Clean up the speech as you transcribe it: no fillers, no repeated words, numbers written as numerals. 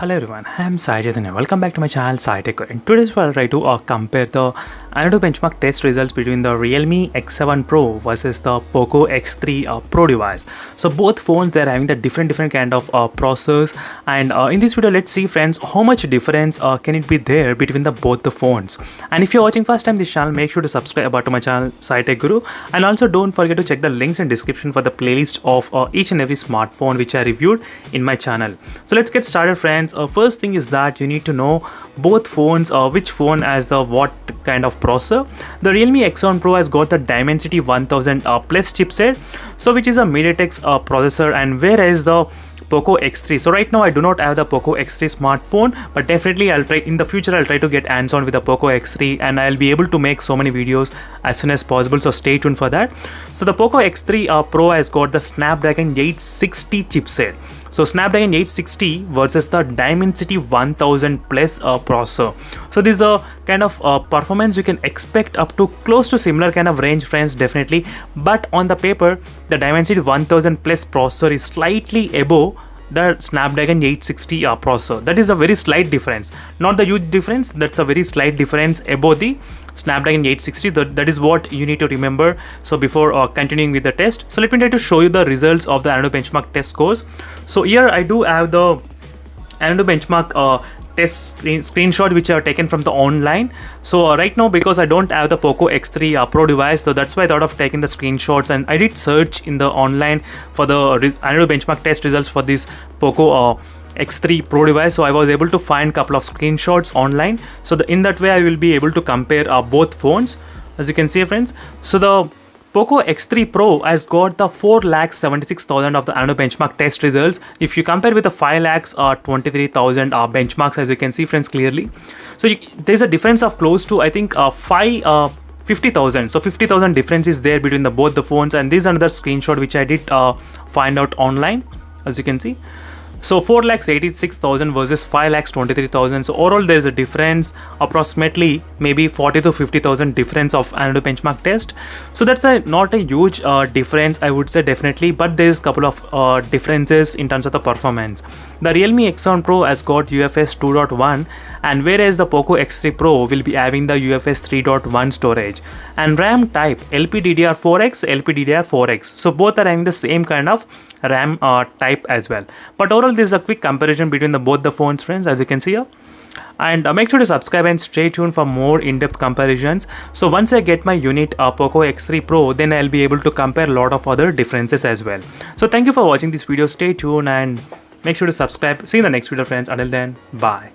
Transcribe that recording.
Hello everyone, I am Sai Chaitanya. Welcome back to my channel Sai Tech. In today's video, I'll try to compare the Antutu benchmark test results between the Realme X7 Pro versus the POCO X3 Pro device. So both phones, they're having the different kind of processors, and in this video, let's see friends how much difference can it be there between both the phones. And if you're watching first time this channel, make sure to subscribe to my channel Sai Tech Guru, and also don't forget to check the links in description for the playlist of each and every smartphone which I reviewed in my channel. So let's get started friends. First thing is that you need to know both phones, which phone has the what kind of processor. The Realme X7 Pro has got the Dimensity 1000 plus chipset, so which is a MediaTek's processor, and whereas the POCO X3. So right now I do not have the POCO X3 smartphone, but definitely I'll try in the future. I'll try to get hands-on with the POCO X3, and I'll be able to make so many videos as soon as possible. So stay tuned for that. So the POCO X3 Pro has got the Snapdragon 860 chipset. So Snapdragon 860 versus the Dimensity 1000 plus processor. So this is a kind of performance you can expect up to close to similar kind of range friends, definitely. But on the paper, the Dimensity 1000 plus processor is slightly above the Snapdragon 860 processor. That is a very slight difference, not the huge difference. That's a very slight difference above the Snapdragon 860. That is what you need to remember. So before continuing with the test, so let me try to show you the results of the Antutu benchmark test scores. So here I do have the Antutu benchmark test screenshot which I have taken from the online. So right now, because I don't have the POCO X3 Pro device, so that's why I thought of taking the screenshots, and I did search in the online for the Antutu benchmark test results for this POCO X3 Pro device. So I was able to find a couple of screenshots online. So in that way I will be able to compare both phones, as you can see friends. So the POCO X3 Pro has got the 4,76,000 of the Antutu benchmark test results. If you compare with the 5,23,000 benchmarks, as you can see friends clearly. So there's a difference of close to, I think, 50,000. So 50,000 difference is there between both the phones, and this is another screenshot which I did find out online, as you can see. So 4,86,000 versus 5,23,000. So overall there is a difference approximately maybe 40 to 50,000 difference of Antutu benchmark test. So that's not a huge difference, I would say, definitely, but there is a couple of differences in terms of the performance. The Realme X7 Pro has got UFS 2.1, and whereas the POCO X3 Pro will be having the UFS 3.1 storage, and RAM type LPDDR4X, LPDDR4X. So both are having the same kind of RAM type as well. But overall, this is a quick comparison between both the phones friends, as you can see here. And make sure to subscribe and stay tuned for more in-depth comparisons. So once I get my unit POCO X3 Pro, then I'll be able to compare a lot of other differences as well. So thank you for watching this video. Stay tuned and make sure to subscribe. See you in the next video friends. Until then, bye.